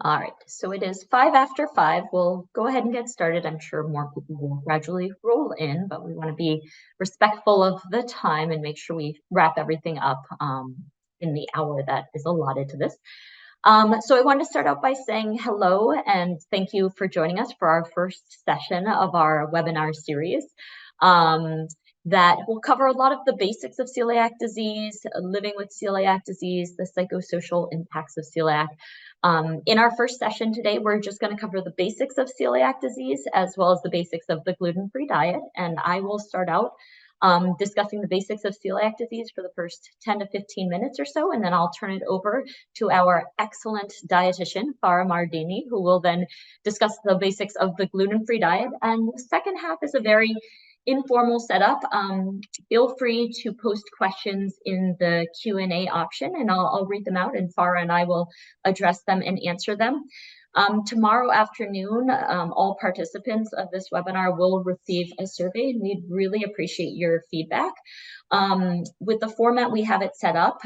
All right, so it is 5 after 5. We'll go ahead and get started. I'm sure more people will gradually roll in, but we want to be respectful of the time and make sure we wrap everything up in the hour that is allotted to this. So I want to start out by saying hello and thank you for joining us for our first session of our webinar series. That will cover a lot of the basics of celiac disease, living with celiac disease, the psychosocial impacts of celiac. In our first session today, we're just going to cover the basics of celiac disease as well as the basics of the gluten-free diet. And I will start out discussing the basics of celiac disease for the first 10 to 15 minutes or so, and then I'll turn it over to our excellent dietitian, Farah Mardini, who will then discuss the basics of the gluten-free diet. And the second half is a very informal setup. Feel free to post questions in the Q&A option, and I'll read them out, and Farah and I will address them and answer them. Tomorrow afternoon, all participants of this webinar will receive a survey, and we'd really appreciate your feedback. With the format we have it set up,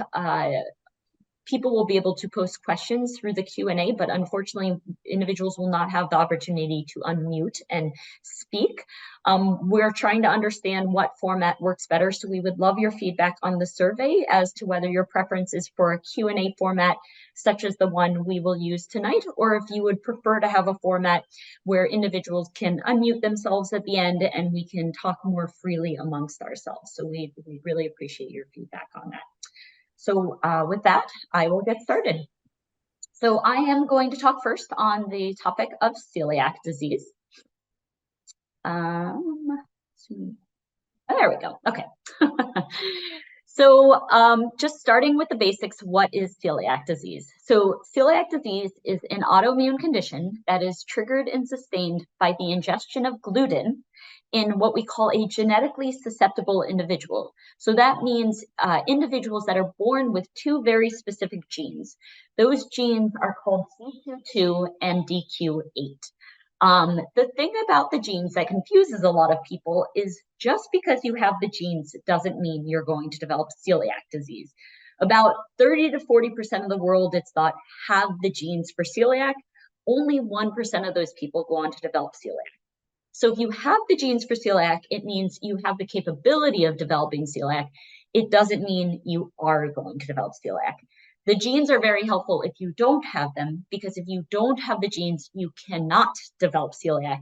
people will be able to post questions through the Q&A, but unfortunately, individuals will not have the opportunity to unmute and speak. We're trying to understand what format works better, so we would love your feedback on the survey as to whether your preference is for a Q&A format, such as the one we will use tonight, or if you would prefer to have a format where individuals can unmute themselves at the end and we can talk more freely amongst ourselves. So we really appreciate your feedback on that. So with that, I will get started. So I am going to talk first on the topic of celiac disease. There we go. Okay. So just starting with the basics, what is celiac disease? So celiac disease is an autoimmune condition that is triggered and sustained by the ingestion of gluten in what we call a genetically susceptible individual. So that means individuals that are born with two very specific genes. Those genes are called CQ2 and DQ8. The thing about the genes that confuses a lot of people is just because you have the genes doesn't mean you're going to develop celiac disease. About 30 to 40% of the world, it's thought, have the genes for celiac. Only 1% of those people go on to develop celiac. So if you have the genes for celiac, it means you have the capability of developing celiac. It doesn't mean you are going to develop celiac. The genes are very helpful if you don't have them, because if you don't have the genes, you cannot develop celiac.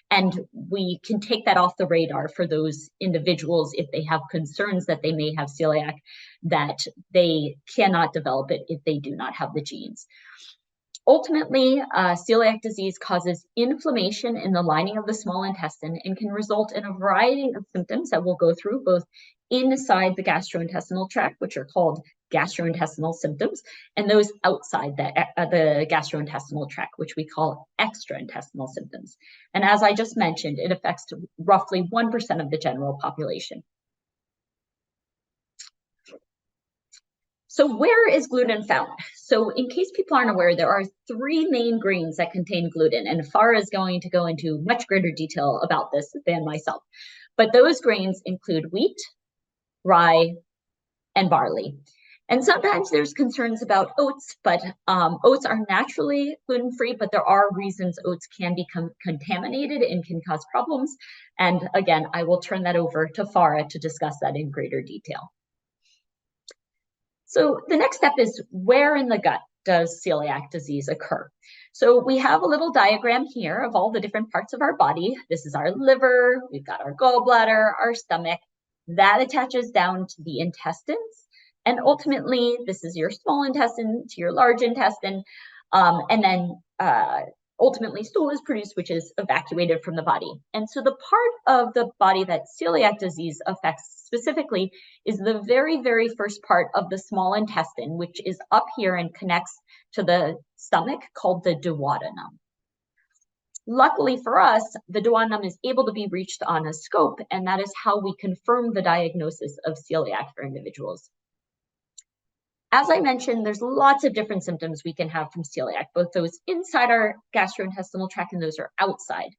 And we can take that off the radar for those individuals if they have concerns that they may have celiac, that they cannot develop it if they do not have the genes. Ultimately, celiac disease causes inflammation in the lining of the small intestine and can result in a variety of symptoms that we'll go through, both inside the gastrointestinal tract, which are called gastrointestinal symptoms, and those outside the gastrointestinal tract, which we call extraintestinal symptoms. And as I just mentioned, it affects roughly 1% of the general population. So where is gluten found? So in case people aren't aware, there are three main grains that contain gluten, and Farah is going to go into much greater detail about this than myself. But those grains include wheat, rye, and barley. And sometimes there's concerns about oats, but oats are naturally gluten-free, but there are reasons oats can become contaminated and can cause problems. And again, I will turn that over to Farah to discuss that in greater detail. So the next step is, where in the gut does celiac disease occur? So we have a little diagram here of all the different parts of our body. This is our liver, we've got our gallbladder, our stomach. That attaches down to the intestines. And ultimately, this is your small intestine to your large intestine. And then ultimately stool is produced, which is evacuated from the body. And so the part of the body that celiac disease affects specifically is the very, very first part of the small intestine, which is up here and connects to the stomach, called the duodenum. Luckily for us, the duodenum is able to be reached on a scope, and that is how we confirm the diagnosis of celiac for individuals. As I mentioned, there's lots of different symptoms we can have from celiac, both those inside our gastrointestinal tract and those are outside.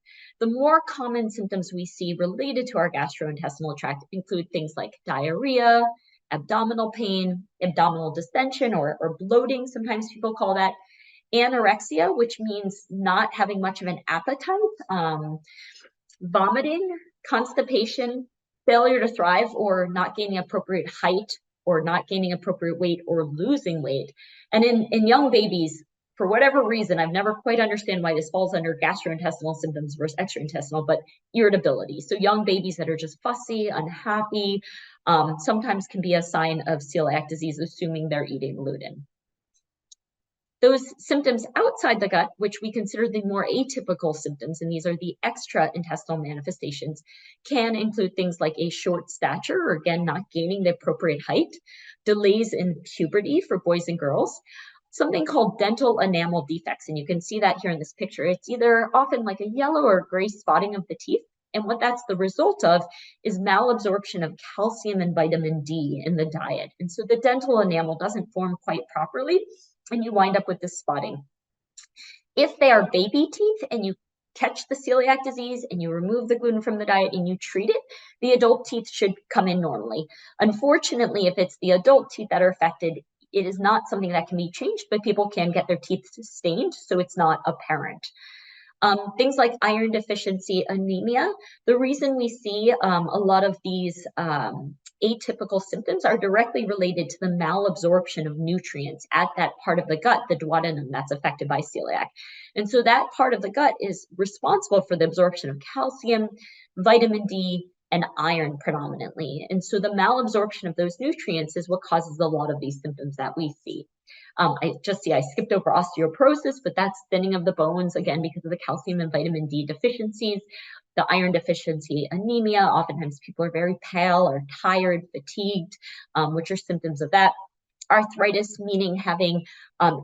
The more common symptoms we see related to our gastrointestinal tract include things like diarrhea, abdominal pain, abdominal distension, or bloating, sometimes people call that, anorexia, which means not having much of an appetite, vomiting, constipation, failure to thrive, or not gaining appropriate height, or not gaining appropriate weight, or losing weight. And in young babies, for whatever reason, I've never quite understand why this falls under gastrointestinal symptoms versus extraintestinal, but irritability. So young babies that are just fussy, unhappy, sometimes can be a sign of celiac disease, assuming they're eating gluten. Those symptoms outside the gut, which we consider the more atypical symptoms, and these are the extra-intestinal manifestations, can include things like a short stature, or again, not gaining the appropriate height, delays in puberty for boys and girls, something called dental enamel defects, and you can see that here in this picture. It's either often like a yellow or gray spotting of the teeth, and what that's the result of is malabsorption of calcium and vitamin D in the diet. And so the dental enamel doesn't form quite properly, and you wind up with this spotting. If they are baby teeth and you catch the celiac disease and you remove the gluten from the diet and you treat it, the adult teeth should come in normally. Unfortunately, if it's the adult teeth that are affected, it is not something that can be changed, but people can get their teeth stained, so it's not apparent. Things like iron deficiency, anemia. The reason we see a lot of these atypical symptoms are directly related to the malabsorption of nutrients at that part of the gut, the duodenum, that's affected by celiac. And so that part of the gut is responsible for the absorption of calcium, vitamin D, and iron predominantly. And so the malabsorption of those nutrients is what causes a lot of these symptoms that we see. I skipped over osteoporosis, but that's thinning of the bones, again, because of the calcium and vitamin D deficiencies. The iron deficiency, anemia, oftentimes people are very pale or tired, fatigued, which are symptoms of that. Arthritis, meaning having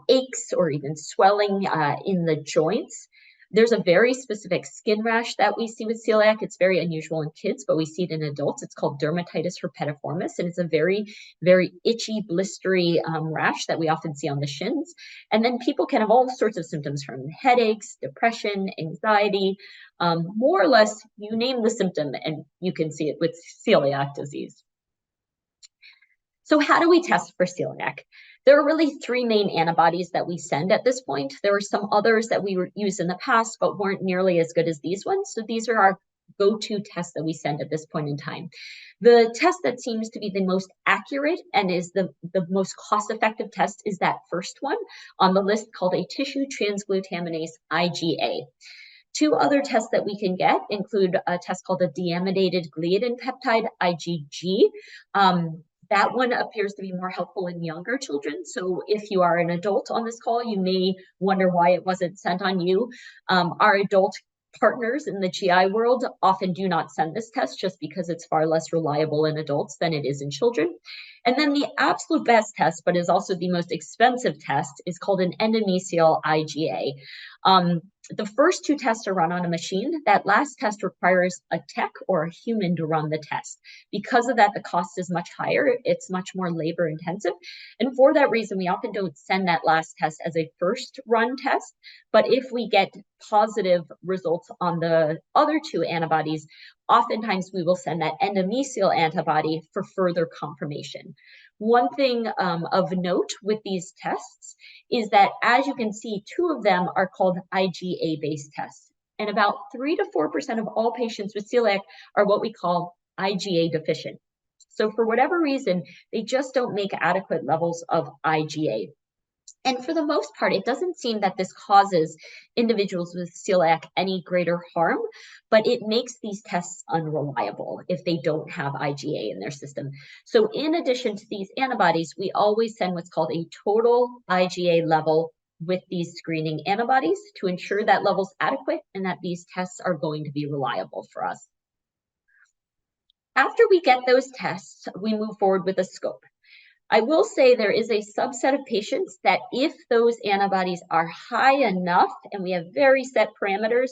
aches or even swelling in the joints. There's a very specific skin rash that we see with celiac. It's very unusual in kids, but we see it in adults. It's called dermatitis herpetiformis, and it's a very, very itchy, blistery rash that we often see on the shins. And then people can have all sorts of symptoms, from headaches, depression, anxiety, more or less, you name the symptom and you can see it with celiac disease. So how do we test for celiac? There are really three main antibodies that we send at this point. There are some others that we used in the past, but weren't nearly as good as these ones. So these are our go-to tests that we send at this point in time. The test that seems to be the most accurate and is the most cost-effective test is that first one on the list, called a tissue transglutaminase IgA. Two other tests that we can get include a test called a deamidated gliadin peptide, IgG. That one appears to be more helpful in younger children. So if you are an adult on this call, you may wonder why it wasn't sent on you. Our adult partners in the GI world often do not send this test, just because it's far less reliable in adults than it is in children. And then the absolute best test, but is also the most expensive test, is called an endomysial IgA. The first two tests are run on a machine. That last test requires a tech or a human to run the test. Because of that, the cost is much higher. It's much more labor intensive. And for that reason, we often don't send that last test as a first run test. But if we get positive results on the other two antibodies, oftentimes we will send that endomysial antibody for further confirmation. One thing of note with these tests is that, as you can see, two of them are called IgA-based tests. And about 3 to 4% of all patients with celiac are what we call IgA deficient. So for whatever reason, they just don't make adequate levels of IgA. And for the most part, it doesn't seem that this causes individuals with celiac any greater harm, but it makes these tests unreliable if they don't have IgA in their system. So in addition to these antibodies, we always send what's called a total IgA level with these screening antibodies to ensure that level's adequate and that these tests are going to be reliable for us. After we get those tests, we move forward with a scope. I will say there is a subset of patients that, if those antibodies are high enough and we have very set parameters,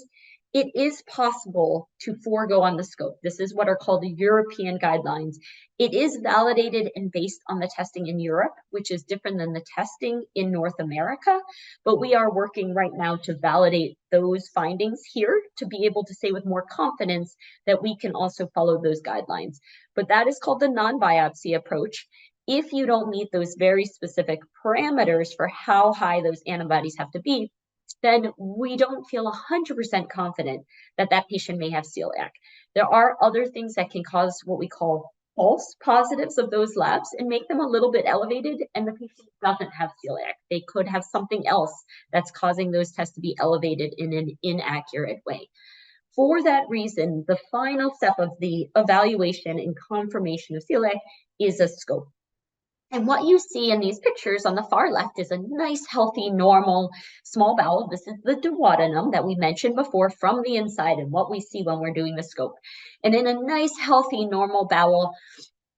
it is possible to forego on the scope. This is what are called the European guidelines. It is validated and based on the testing in Europe, which is different than the testing in North America. But we are working right now to validate those findings here to be able to say with more confidence that we can also follow those guidelines. But that is called the non-biopsy approach. If you don't meet those very specific parameters for how high those antibodies have to be, then we don't feel 100% confident that that patient may have celiac. There are other things that can cause what we call false positives of those labs and make them a little bit elevated, and the patient doesn't have celiac. They could have something else that's causing those tests to be elevated in an inaccurate way. For that reason, the final step of the evaluation and confirmation of celiac is a scope. And what you see in these pictures on the far left is a nice, healthy, normal small bowel. This is the duodenum that we mentioned before from the inside and what we see when we're doing the scope. And in a nice, healthy, normal bowel,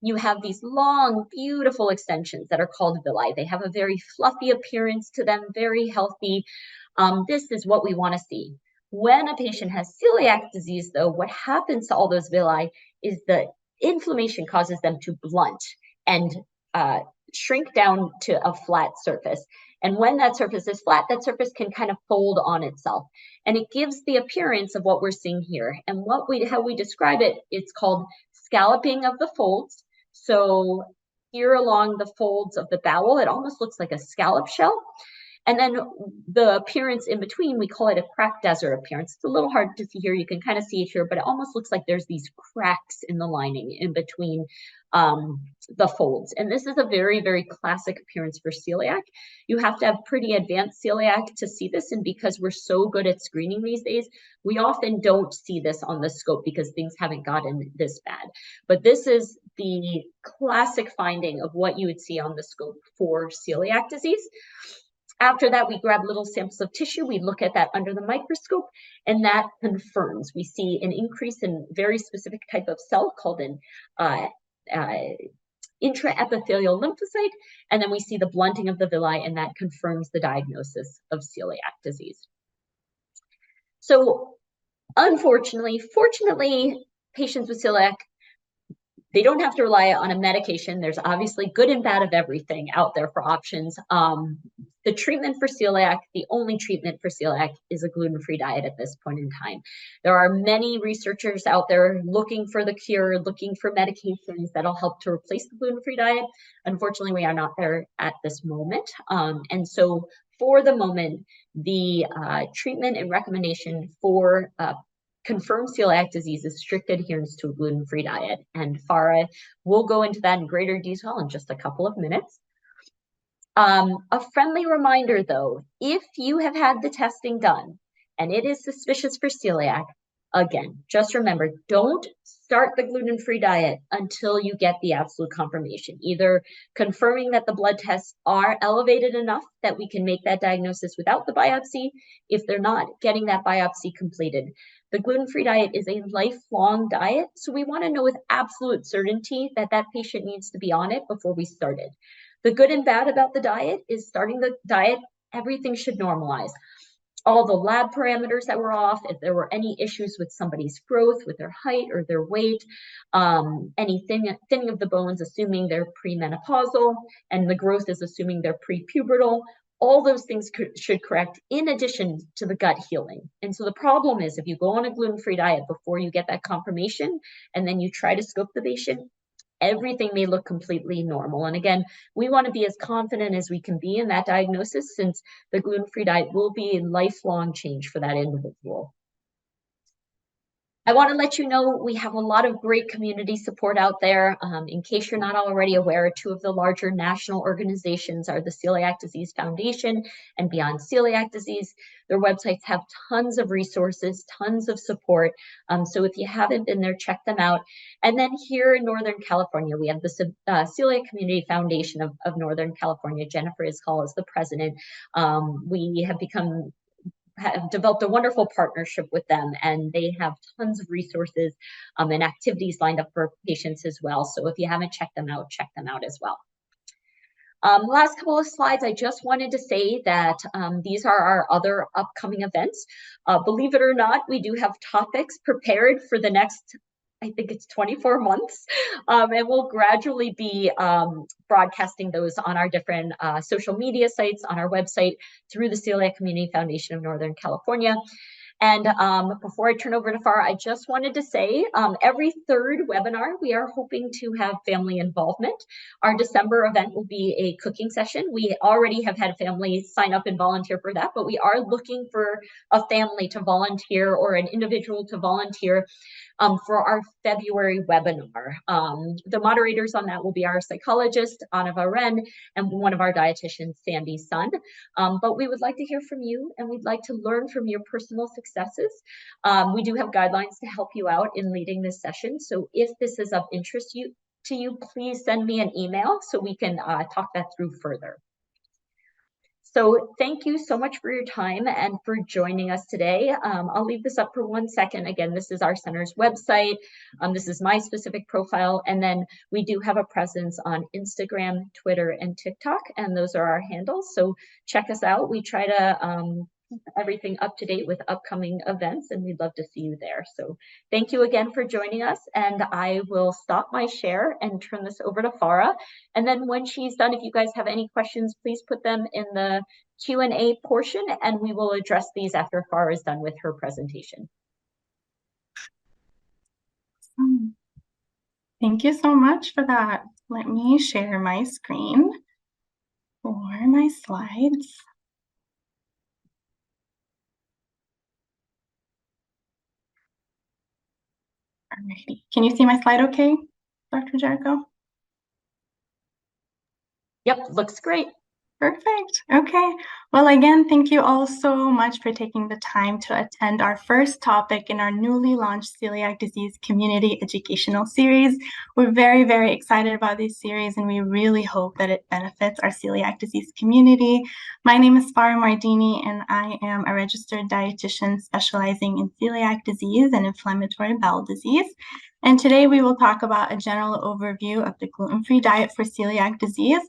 you have these long, beautiful extensions that are called villi. They have a very fluffy appearance to them, very healthy. This is what we want to see. When a patient has celiac disease, though, what happens to all those villi is the inflammation causes them to blunt and uh, shrink down to a flat surface. And when that surface is flat, that surface can kind of fold on itself. And it gives the appearance of what we're seeing here. And how we describe it, it's called scalloping of the folds. So here along the folds of the bowel, it almost looks like a scallop shell. And then the appearance in between, we call it a crack desert appearance. It's a little hard to see here. You can kind of see it here, but it almost looks like there's these cracks in the lining in between the folds. And this is a very, very classic appearance for celiac. You have to have pretty advanced celiac to see this. And because we're so good at screening these days, we often don't see this on the scope because things haven't gotten this bad. But this is the classic finding of what you would see on the scope for celiac disease. After that, we grab little samples of tissue. We look at that under the microscope, and that confirms. We see an increase in very specific type of cell called an intraepithelial lymphocyte, and then we see the blunting of the villi, and that confirms the diagnosis of celiac disease. So, fortunately, patients with celiac, they don't have to rely on a medication. There's obviously good and bad of everything out there for options. The treatment for celiac, the only treatment for celiac is a gluten-free diet at this point in time. There are many researchers out there looking for the cure, looking for medications that'll help to replace the gluten-free diet. Unfortunately, we are not there at this moment. And so for the moment, the treatment and recommendation for confirmed celiac disease is strict adherence to a gluten-free diet. And Farah will go into that in greater detail in just a couple of minutes. A friendly reminder, though, if you have had the testing done and it is suspicious for celiac, again, just remember, don't start the gluten-free diet until you get the absolute confirmation, either confirming that the blood tests are elevated enough that we can make that diagnosis without the biopsy. If they're not, getting that biopsy completed. The gluten-free diet is a lifelong diet, so we want to know with absolute certainty that that patient needs to be on it before we start it. The good and bad about the diet is starting the diet, everything should normalize. All the lab parameters that were off, if there were any issues with somebody's growth, with their height or their weight, any thinning of the bones, assuming they're premenopausal, and the growth is assuming they're prepubertal, all those things should correct in addition to the gut healing. And so the problem is if you go on a gluten-free diet before you get that confirmation, and then you try to scope the patient, everything may look completely normal. And again, we want to be as confident as we can be in that diagnosis, since the gluten-free diet will be a lifelong change for that individual. I want to let you know we have a lot of great community support out there. In case you're not already aware, two of the larger national organizations are the Celiac Disease Foundation and Beyond Celiac Disease. Their websites have tons of resources, tons of support. So if you haven't been there, check them out. And then here in Northern California, we have the Celiac Community Foundation of Northern California. Jennifer Iscall is the president. We have developed a wonderful partnership with them, and they have tons of resources and activities lined up for patients as well. So if you haven't checked them out as well. Last couple of slides, I just wanted to say that these are our other upcoming events. Believe it or not, we do have topics prepared for the next, I think it's 24 months, and we'll gradually be broadcasting those on our different social media sites, on our website, through the Celiac Community Foundation of Northern California. And before I turn over to Farah, I just wanted to say every third webinar, we are hoping to have family involvement. Our December event will be a cooking session. We already have had families sign up and volunteer for that, but we are looking for a family to volunteer or an individual to volunteer for our February webinar. The moderators on that will be our psychologist, Anna Varen, and one of our dietitians, Sandy Sun. But we would like to hear from you, and we'd like to learn from your personal successes. We do have guidelines to help you out in leading this session. So if this is of interest to you, please send me an email so we can talk that through further. So thank you so much for your time and for joining us today. I'll leave this up for 1 second. Again, this is our center's website. This is my specific profile. And then we do have a presence on Instagram, Twitter, and TikTok. And those are our handles. So check us out. We try to keep everything up to date with upcoming events, and we'd love to see you there. So thank you again for joining us. And I will stop my share and turn this over to Farah. And then when she's done, if you guys have any questions, please put them in the Q&A portion, and we will address these after Farah is done with her presentation. Thank you so much for that. Let me share my screen for my slides. Alrighty. Can you see my slide okay, Dr. Jericho? Yep, looks great. Perfect. Okay. Well, again, thank you all so much for taking the time to attend our first topic in our newly launched celiac disease community educational series. We're very, very excited about this series, and we really hope that it benefits our celiac disease community. My name is Farah Mardini, and I am a registered dietitian specializing in celiac disease and inflammatory bowel disease. And today we will talk about a general overview of the gluten-free diet for celiac disease.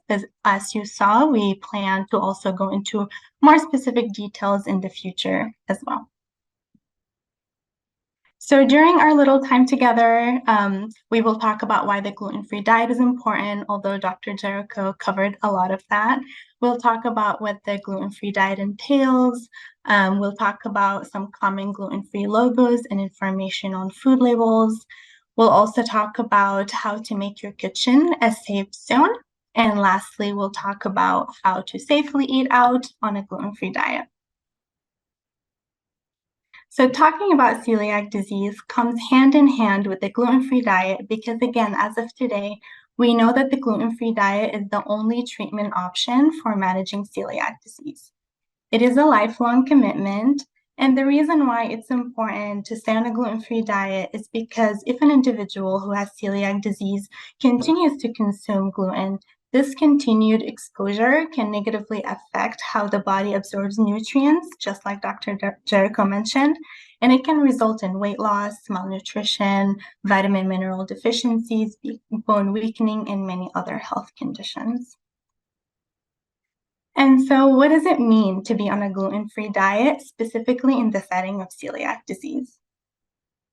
As you saw, we plan to also go into more specific details in the future as well. So during our little time together, we will talk about why the gluten-free diet is important, although Dr. Jericho covered a lot of that. We'll talk about what the gluten-free diet entails. We'll talk about some common gluten-free logos and information on food labels. We'll also talk about how to make your kitchen a safe zone. And lastly, we'll talk about how to safely eat out on a gluten-free diet. So talking about celiac disease comes hand in hand with the gluten-free diet because, again, as of today, we know that the gluten-free diet is the only treatment option for managing celiac disease. It is a lifelong commitment, and the reason why it's important to stay on a gluten-free diet is because if an individual who has celiac disease continues to consume gluten, this continued exposure can negatively affect how the body absorbs nutrients, just like Dr. Jericho mentioned, and it can result in weight loss, malnutrition, vitamin mineral deficiencies, bone weakening, and many other health conditions. And so what does it mean to be on a gluten-free diet, specifically in the setting of celiac disease?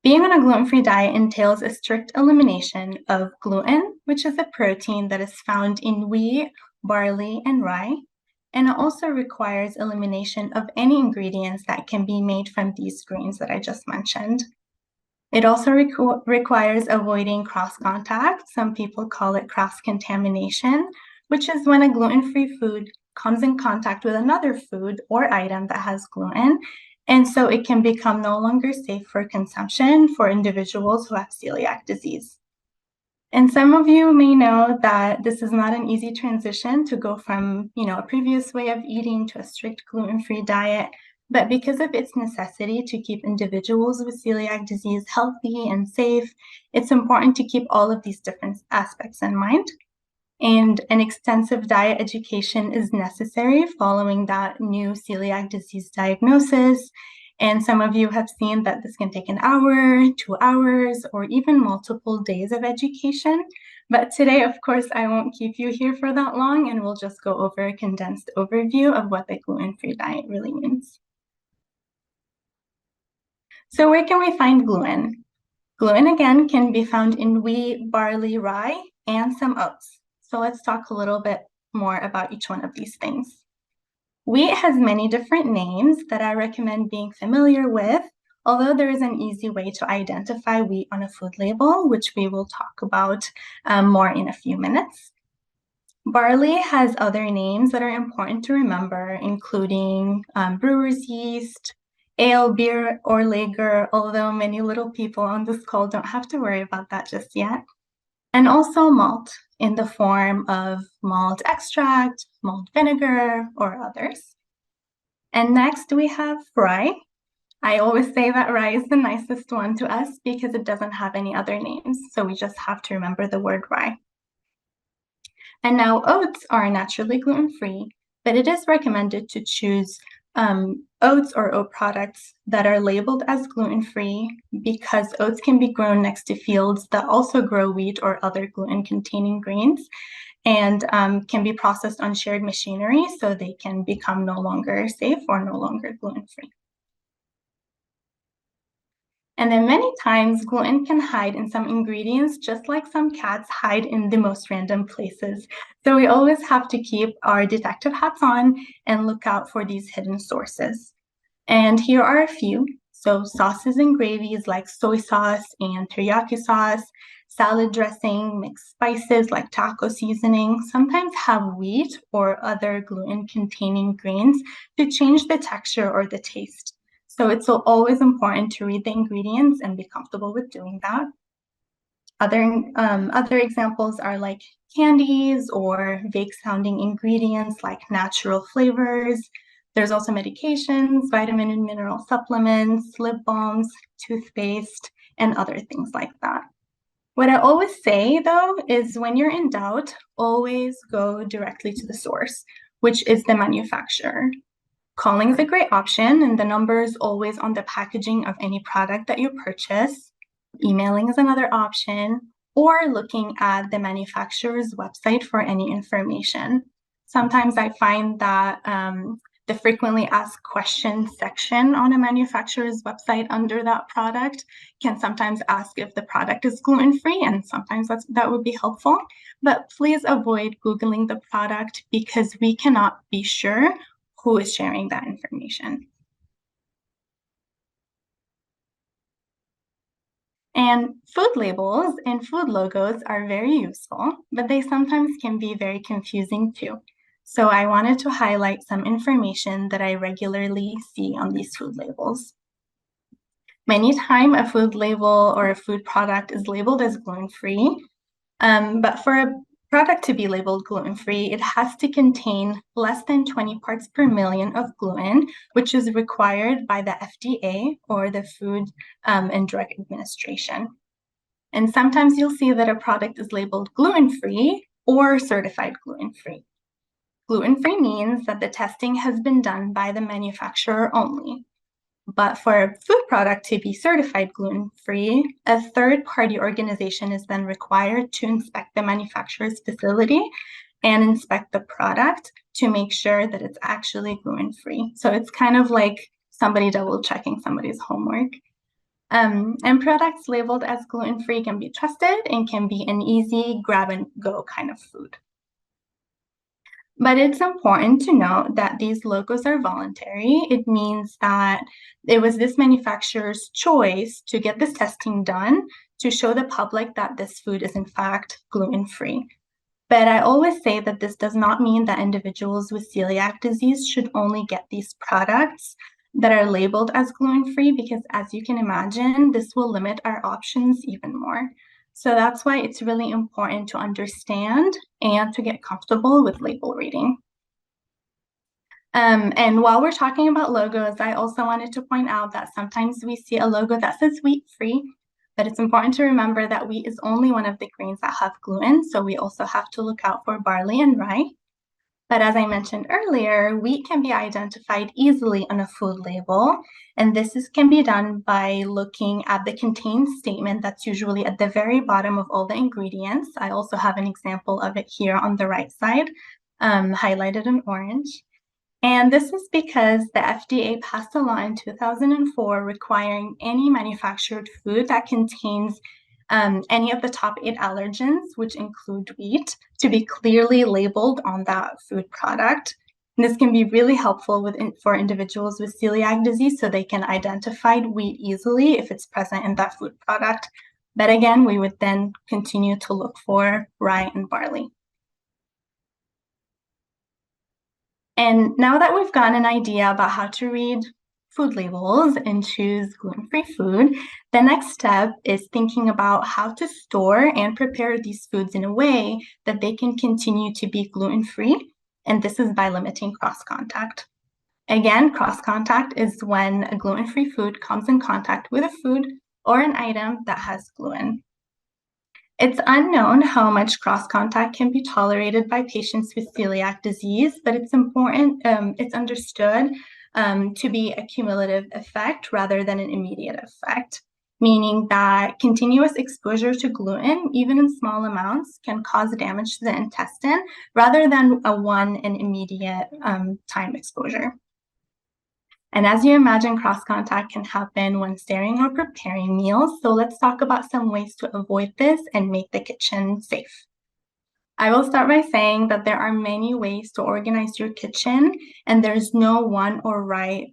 Being on a gluten-free diet entails a strict elimination of gluten, which is a protein that is found in wheat, barley, and rye, and it also requires elimination of any ingredients that can be made from these grains that I just mentioned. It also requires avoiding cross-contact. Some people call it cross-contamination, which is when a gluten-free food comes in contact with another food or item that has gluten, and so it can become no longer safe for consumption for individuals who have celiac disease. And some of you may know that this is not an easy transition to go from, a previous way of eating to a strict gluten-free diet, but because of its necessity to keep individuals with celiac disease healthy and safe, it's important to keep all of these different aspects in mind. And an extensive diet education is necessary following that new celiac disease diagnosis. And some of you have seen that this can take an hour, 2 hours, or even multiple days of education. But today, of course, I won't keep you here for that long, and we'll just go over a condensed overview of what the gluten-free diet really means. So where can we find gluten? Gluten, again, can be found in wheat, barley, rye, and some oats. So let's talk a little bit more about each one of these things. Wheat has many different names that I recommend being familiar with, although there is an easy way to identify wheat on a food label, which we will talk about more in a few minutes. Barley has other names that are important to remember, including brewer's yeast, ale, beer, or lager, although many little people on this call don't have to worry about that just yet. And also malt in the form of malt extract, malt vinegar, or others. And next we have rye. I always say that rye is the nicest one to us because it doesn't have any other names, so we just have to remember the word rye. And now oats are naturally gluten-free, but it is recommended to choose oats or oat products that are labeled as gluten-free because oats can be grown next to fields that also grow wheat or other gluten-containing grains and can be processed on shared machinery so they can become no longer safe or no longer gluten-free. And then many times gluten can hide in some ingredients, just like some cats hide in the most random places. So we always have to keep our detective hats on and look out for these hidden sources. And here are a few. So sauces and gravies like soy sauce and teriyaki sauce, salad dressing, mixed spices like taco seasoning sometimes have wheat or other gluten-containing grains to change the texture or the taste. So it's always important to read the ingredients and be comfortable with doing that. Other examples are like candies or vague sounding ingredients like natural flavors. There's also medications, vitamin and mineral supplements, lip balms, toothpaste, and other things like that. What I always say though is when you're in doubt, always go directly to the source, which is the manufacturer. Calling is a great option, and the number is always on the packaging of any product that you purchase. Emailing is another option, or looking at the manufacturer's website for any information. Sometimes I find that the frequently asked questions section on a manufacturer's website under that product can sometimes ask if the product is gluten-free, and sometimes that would be helpful. But please avoid Googling the product because we cannot be sure who is sharing that information. And food labels and food logos are very useful, but they sometimes can be very confusing too. So I wanted to highlight some information that I regularly see on these food labels. Many times a food label or a food product is labeled as gluten-free, but for a product to be labeled gluten-free, it has to contain less than 20 parts per million of gluten, which is required by the FDA or the Food and Drug Administration. And sometimes you'll see that a product is labeled gluten-free or certified gluten-free. Gluten-free means that the testing has been done by the manufacturer only. But for a food product to be certified gluten-free, a third-party organization is then required to inspect the manufacturer's facility and inspect the product to make sure that it's actually gluten-free. So it's kind of like somebody double-checking somebody's homework. And products labeled as gluten-free can be trusted and can be an easy grab-and-go kind of food. But it's important to note that these logos are voluntary. It means that it was this manufacturer's choice to get this testing done to show the public that this food is in fact gluten-free. But I always say that this does not mean that individuals with celiac disease should only get these products that are labeled as gluten-free because, as you can imagine, this will limit our options even more. So that's why it's really important to understand and to get comfortable with label reading. And while we're talking about logos, I also wanted to point out that sometimes we see a logo that says wheat-free, but it's important to remember that wheat is only one of the grains that have gluten, so we also have to look out for barley and rye. But as I mentioned earlier, wheat can be identified easily on a food label, and can be done by looking at the contained statement that's usually at the very bottom of all the ingredients. I also have an example of it here on the right side, highlighted in orange. And this is because the FDA passed a law in 2004 requiring any manufactured food that contains any of the top 8 allergens, which include wheat, to be clearly labeled on that food product. And this can be really helpful for individuals with celiac disease so they can identify wheat easily if it's present in that food product. But again, we would then continue to look for rye and barley. And now that we've gotten an idea about how to read food labels and choose gluten-free food, the next step is thinking about how to store and prepare these foods in a way that they can continue to be gluten-free, and this is by limiting cross-contact. Again, cross-contact is when a gluten-free food comes in contact with a food or an item that has gluten. It's unknown how much cross-contact can be tolerated by patients with celiac disease, but it's understood to be a cumulative effect rather than an immediate effect, meaning that continuous exposure to gluten, even in small amounts, can cause damage to the intestine rather than a one and immediate time exposure. And as you imagine, cross-contact can happen when staring or preparing meals. So let's talk about some ways to avoid this and make the kitchen safe. I will start by saying that there are many ways to organize your kitchen, and there's no one or right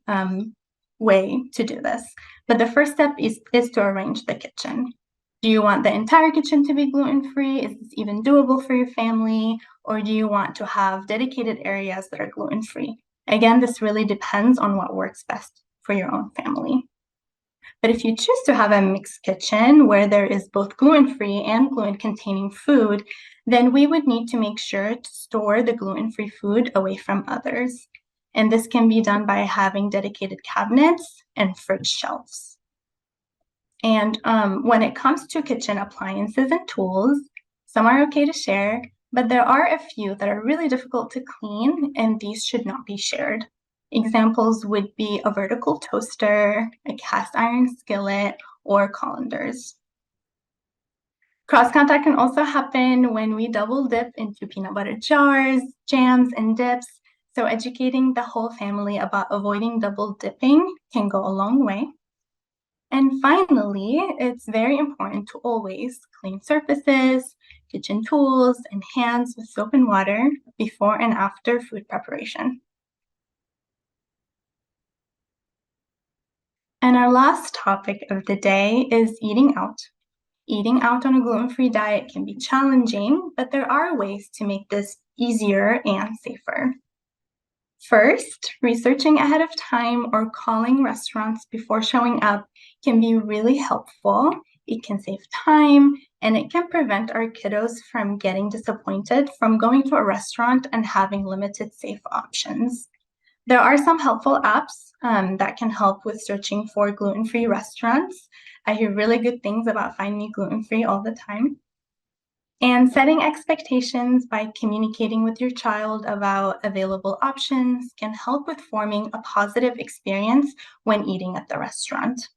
way to do this. But the first step is to arrange the kitchen. Do you want the entire kitchen to be gluten-free? Is this even doable for your family? Or do you want to have dedicated areas that are gluten-free? Again, this really depends on what works best for your own family. But if you choose to have a mixed kitchen where there is both gluten-free and gluten-containing food, then we would need to make sure to store the gluten-free food away from others. And this can be done by having dedicated cabinets and fridge shelves. And when it comes to kitchen appliances and tools, some are okay to share, but there are a few that are really difficult to clean, and these should not be shared. Examples would be a vertical toaster, a cast iron skillet, or colanders. Cross-contact can also happen when we double dip into peanut butter jars, jams, and dips. So educating the whole family about avoiding double dipping can go a long way. And finally, it's very important to always clean surfaces, kitchen tools, and hands with soap and water before and after food preparation. And our last topic of the day is eating out. Eating out on a gluten-free diet can be challenging, but there are ways to make this easier and safer. First, researching ahead of time or calling restaurants before showing up can be really helpful. It can save time, and it can prevent our kiddos from getting disappointed from going to a restaurant and having limited safe options. There are some helpful apps that can help with searching for gluten-free restaurants. I hear really good things about Find Me Gluten-Free all the time. And setting expectations by communicating with your child about available options can help with forming a positive experience when eating at the restaurant.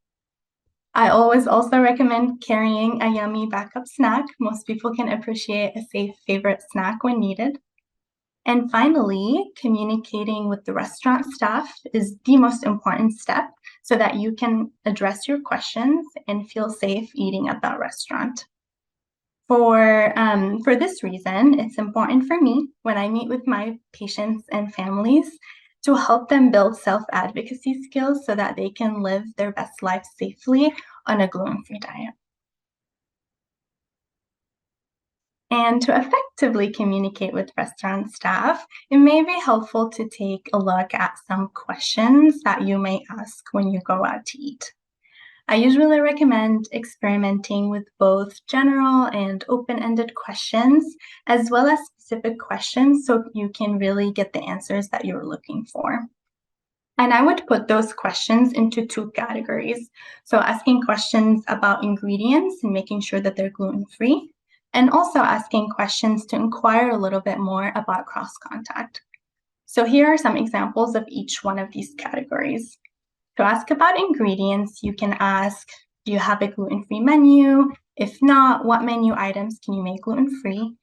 I always also recommend carrying a yummy backup snack. Most people can appreciate a safe favorite snack when needed. And finally, communicating with the restaurant staff is the most important step so that you can address your questions and feel safe eating at that restaurant. For this reason, it's important for me when I meet with my patients and families to help them build self-advocacy skills so that they can live their best life safely on a gluten-free diet. And to effectively communicate with restaurant staff, it may be helpful to take a look at some questions that you may ask when you go out to eat. I usually recommend experimenting with both general and open-ended questions, as well as specific questions so you can really get the answers that you're looking for. And I would put those questions into two categories. So asking questions about ingredients and making sure that they're gluten-free, and also asking questions to inquire a little bit more about cross-contact. So here are some examples of each one of these categories. To ask about ingredients, you can ask, do you have a gluten-free menu? If not, what menu items can you make gluten-free?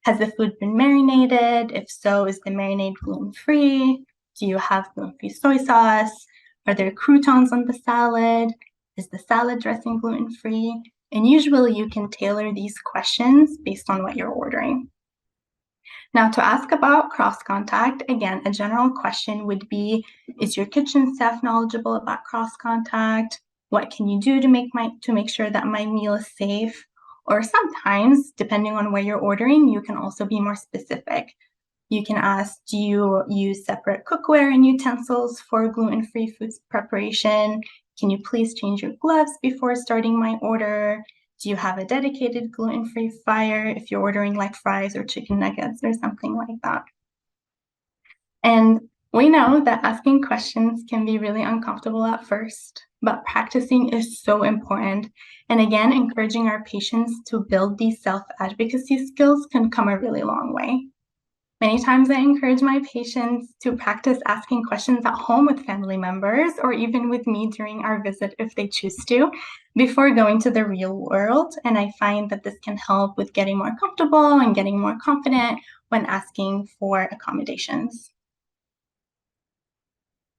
Has the food been marinated? If so, is the marinade gluten-free? Do you have gluten-free soy sauce? Are there croutons on the salad? Is the salad dressing gluten-free? And usually you can tailor these questions based on what you're ordering. Now, to ask about cross contact, again, a general question would be, is your kitchen staff knowledgeable about cross contact? What can you do to make sure that my meal is safe? Or sometimes, depending on where you're ordering, you can also be more specific. You can ask, do you use separate cookware and utensils for gluten-free foods preparation? Can you please change your gloves before starting my order? Do you have a dedicated gluten-free fryer if you're ordering like fries or chicken nuggets or something like that? And we know that asking questions can be really uncomfortable at first, but practicing is so important. And again, encouraging our patients to build these self-advocacy skills can come a really long way. Many times I encourage my patients to practice asking questions at home with family members or even with me during our visit if they choose to, before going to the real world. And I find that this can help with getting more comfortable and getting more confident when asking for accommodations.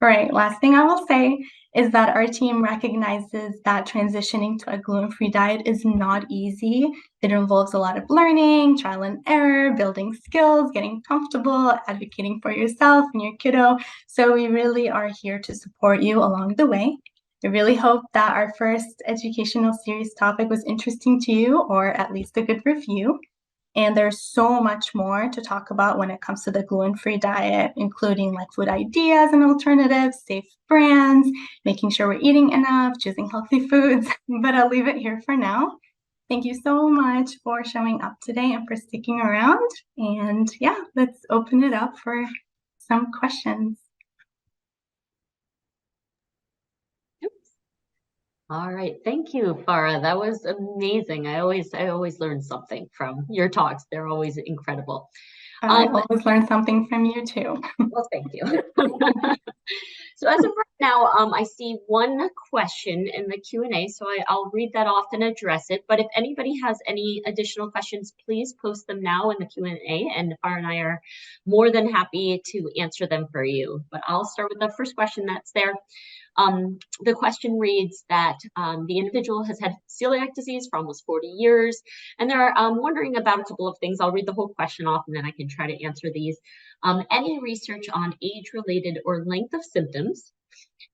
All right, last thing I will say is that our team recognizes that transitioning to a gluten-free diet is not easy. It involves a lot of learning, trial and error, building skills, getting comfortable, advocating for yourself and your kiddo. So we really are here to support you along the way. I really hope that our first educational series topic was interesting to you, or at least a good review. And there's so much more to talk about when it comes to the gluten-free diet, including like food ideas and alternatives, safe brands, making sure we're eating enough, choosing healthy foods. But I'll leave it here for now. Thank you so much for showing up today and for sticking around. And yeah, let's open it up for some questions. All right, thank you, Farah. That was amazing. I always learn something from your talks. They're always incredible. I always learn something from you too. Well, thank you. So as of right now, I see one question in the Q&A, so I'll read that off and address it. But if anybody has any additional questions, please post them now in the Q&A, and Farah and I are more than happy to answer them for you. But I'll start with the first question that's there. The question reads that the individual has had celiac disease for almost 40 years, and they're wondering about a couple of things. I'll read the whole question off, and then I can try to answer these. Any research on age-related or length of symptoms?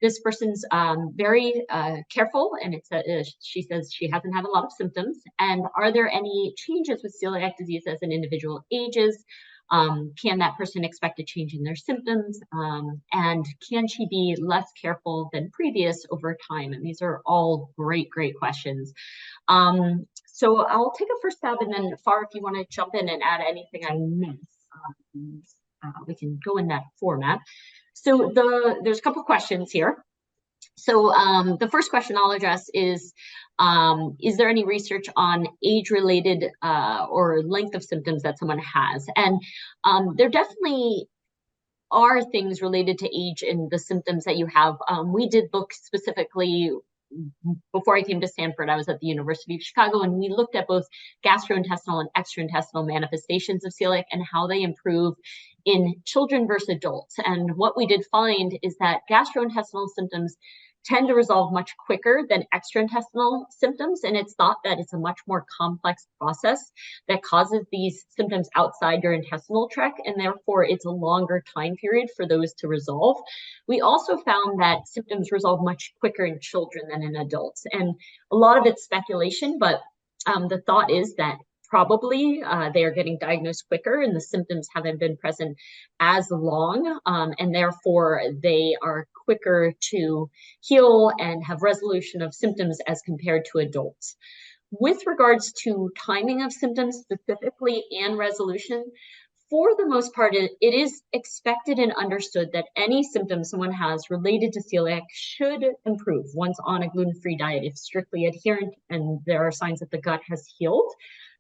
This person's very careful, and she says she hasn't had a lot of symptoms. And are there any changes with celiac disease as an individual ages? Can that person expect a change in their symptoms? And can she be less careful than previous over time? And these are all great, great questions. So I'll take a first stab, and then Farah, if you want to jump in and add anything I miss, we can go in that format. So there's a couple of questions here. So the first question I'll address is there any research on age-related or length of symptoms that someone has? And there definitely are things related to age and the symptoms that you have. We did look specifically before I came to Stanford. I was at the University of Chicago, and we looked at both gastrointestinal and extraintestinal manifestations of celiac and how they improve in children versus adults. And what we did find is that gastrointestinal symptoms tend to resolve much quicker than extraintestinal symptoms. And it's thought that it's a much more complex process that causes these symptoms outside your intestinal tract. And therefore, it's a longer time period for those to resolve. We also found that symptoms resolve much quicker in children than in adults. And a lot of it's speculation, but the thought is that probably they are getting diagnosed quicker and the symptoms haven't been present as long, and therefore they are quicker to heal and have resolution of symptoms as compared to adults. With regards to timing of symptoms specifically and resolution, for the most part, it is expected and understood that any symptoms someone has related to celiac should improve once on a gluten-free diet if strictly adherent and there are signs that the gut has healed.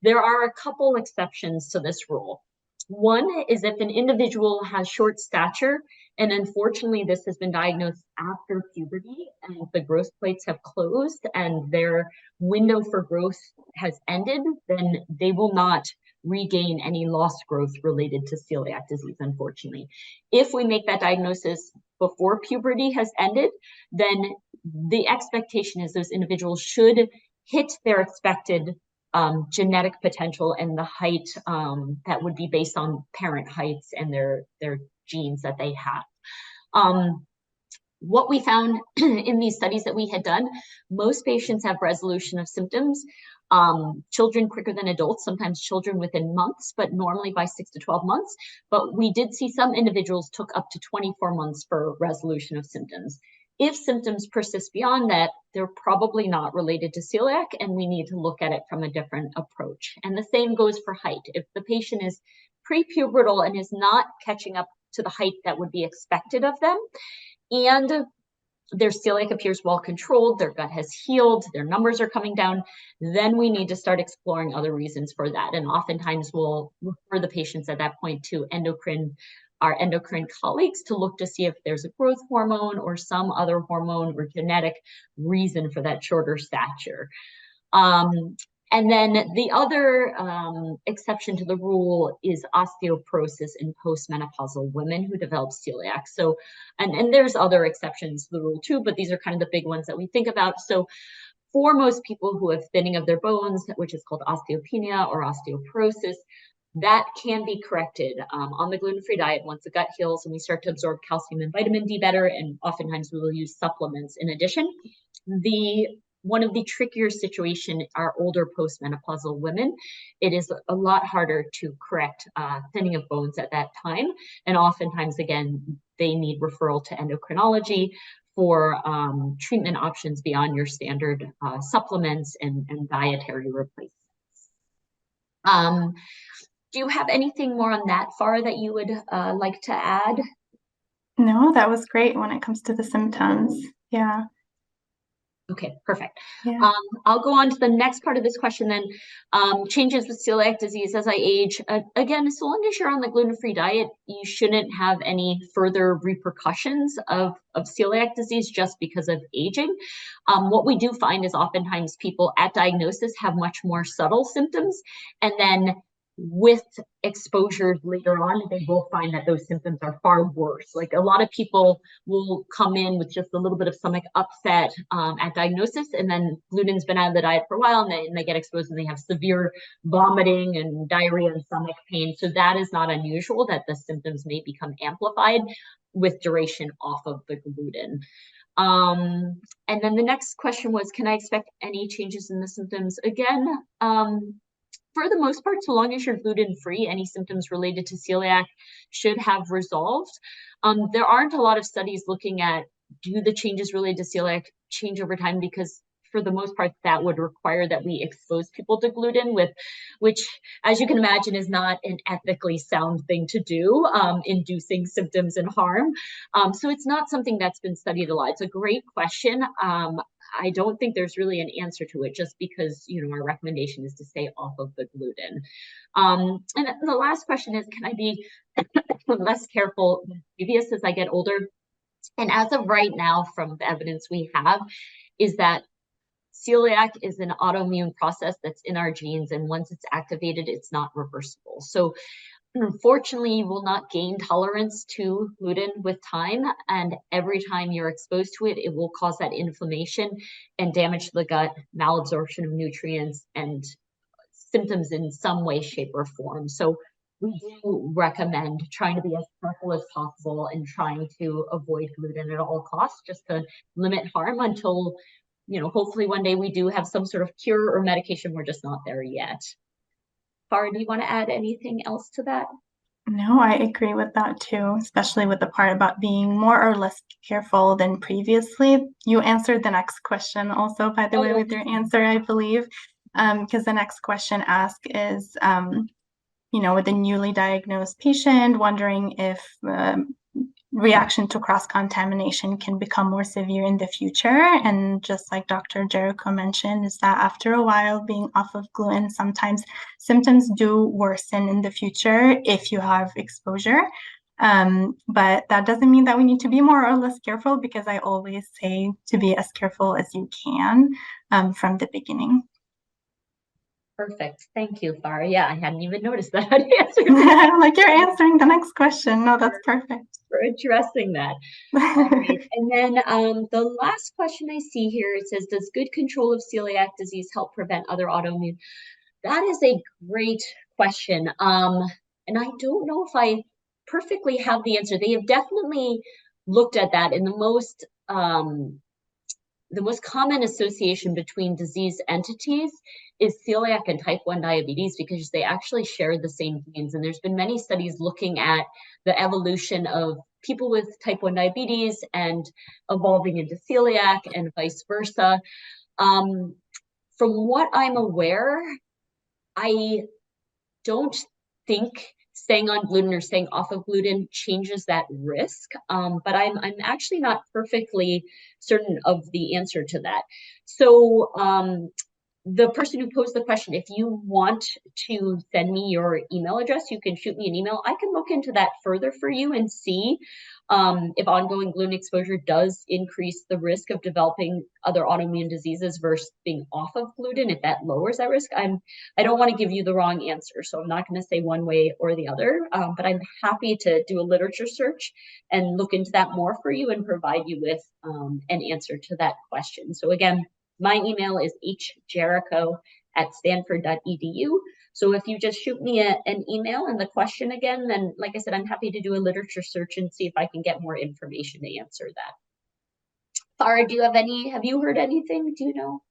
There are a couple exceptions to this rule. One is if an individual has short stature, and unfortunately this has been diagnosed after puberty and the growth plates have closed and their window for growth has ended, then they will not regain any lost growth related to celiac disease, unfortunately. If we make that diagnosis before puberty has ended, then the expectation is those individuals should hit their expected genetic potential and the height that would be based on parent heights and their genes that they have. What we found in these studies that we had done, most patients have resolution of symptoms. Children quicker than adults, sometimes children within months, but normally by 6 to 12 months. But we did see some individuals took up to 24 months for resolution of symptoms. If symptoms persist beyond that, they're probably not related to celiac, and we need to look at it from a different approach. And the same goes for height. If the patient is prepubertal and is not catching up to the height that would be expected of them, and their celiac appears well controlled, their gut has healed, their numbers are coming down, then we need to start exploring other reasons for that. And oftentimes we'll refer the patients at that point to our endocrine colleagues to look to see if there's a growth hormone or some other hormone or genetic reason for that shorter stature. And then the other exception to the rule is osteoporosis in postmenopausal women who develop celiac. So, and there's other exceptions to the rule too, but these are kind of the big ones that we think about. So for most people who have thinning of their bones, which is called osteopenia or osteoporosis, that can be corrected on the gluten-free diet once the gut heals and we start to absorb calcium and vitamin D better, and oftentimes we will use supplements in addition. One of the trickier situations are older postmenopausal women. It is a lot harder to correct thinning of bones at that time. And oftentimes, again, they need referral to endocrinology for treatment options beyond your standard supplements and dietary replacements. Do you have anything more on that, Farah, that you would like to add? No, that was great when it comes to the symptoms. Yeah. Okay, perfect. Yeah. I'll go on to the next part of this question then. Changes with celiac disease as I age. Again, so long as you're on the gluten-free diet, you shouldn't have any further repercussions of celiac disease just because of aging. What we do find is oftentimes people at diagnosis have much more subtle symptoms, and then with exposures later on, they will find that those symptoms are far worse. Like a lot of people will come in with just a little bit of stomach upset at diagnosis, and then gluten's been out of the diet for a while, and they get exposed and they have severe vomiting and diarrhea and stomach pain. So that is not unusual that the symptoms may become amplified with duration off of the gluten. And then the next question was, can I expect any changes in the symptoms? Again, for the most part, so long as you're gluten-free, any symptoms related to celiac should have resolved. There aren't a lot of studies looking at, do the changes related to celiac change over time, because for the most part, that would require that we expose people to gluten, which, as you can imagine, is not an ethically sound thing to do, inducing symptoms and harm. So it's not something that's been studied a lot. It's a great question. I don't think there's really an answer to it, just because, our recommendation is to stay off of the gluten. And the last question is, can I be less careful than previous as I get older? And as of right now, from the evidence we have, is that celiac is an autoimmune process that's in our genes, and once it's activated, it's not reversible. So unfortunately, you will not gain tolerance to gluten with time, and every time you're exposed to it, it will cause that inflammation and damage to the gut, malabsorption of nutrients, and symptoms in some way, shape, or form. So we do recommend trying to be as careful as possible and trying to avoid gluten at all costs, just to limit harm until, hopefully one day we do have some sort of cure or medication. We're just not there yet. Farah, do you want to add anything else to that? No, I agree with that too, especially with the part about being more or less careful than previously. You answered the next question also, by the way, with your answer, I believe, because the next question asked is, with a newly diagnosed patient, wondering if reaction to cross-contamination can become more severe in the future. And just like Dr. Jericho mentioned, is that after a while being off of gluten, sometimes symptoms do worsen in the future if you have exposure. But that doesn't mean that we need to be more or less careful, because I always say to be as careful as you can from the beginning. Perfect. Thank you, Farah. Yeah, I hadn't even noticed that. Like you're answering the next question. No, that's perfect. For addressing that. Right. And then the last question I see here, it says, does good control of celiac disease help prevent other autoimmune? That is a great question. And I don't know if I perfectly have the answer. They have definitely looked at that in the most common association between disease entities is celiac and type 1 diabetes because they actually share the same genes. And there's been many studies looking at the evolution of people with type 1 diabetes and evolving into celiac and vice versa. From what I'm aware, I don't think staying on gluten or staying off of gluten changes that risk. But I'm actually not perfectly certain of the answer to that. So the person who posed the question, if you want to send me your email address, you can shoot me an email. I can look into that further for you and see if ongoing gluten exposure does increase the risk of developing other autoimmune diseases versus being off of gluten, if that lowers that risk. I don't want to give you the wrong answer, so I'm not going to say one way or the other, but I'm happy to do a literature search and look into that more for you and provide you with an answer to that question. So again, my email is hjericho@stanford.edu. So if you just shoot me an email and the question again, then like I said, I'm happy to do a literature search and see if I can get more information to answer that. Farah, have you heard anything? Do you know?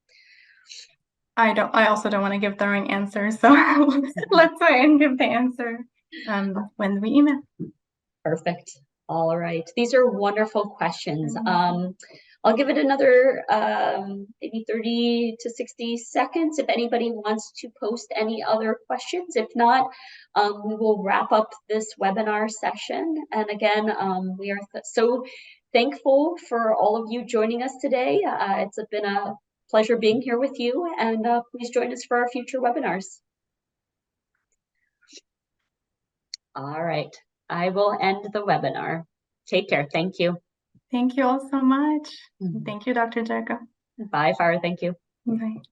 I also don't want to give the wrong answer, so let's wait and give the answer when we email. Perfect. All right. These are wonderful questions. I'll give it another maybe 30 to 60 seconds if anybody wants to post any other questions. If not, we will wrap up this webinar session. And again, we are so thankful for all of you joining us today. It's been a pleasure being here with you, and please join us for our future webinars. All right. I will end the webinar. Take care. Thank you. Thank you all so much. Thank you, Dr. Jericho. Bye, Farah. Thank you. Bye.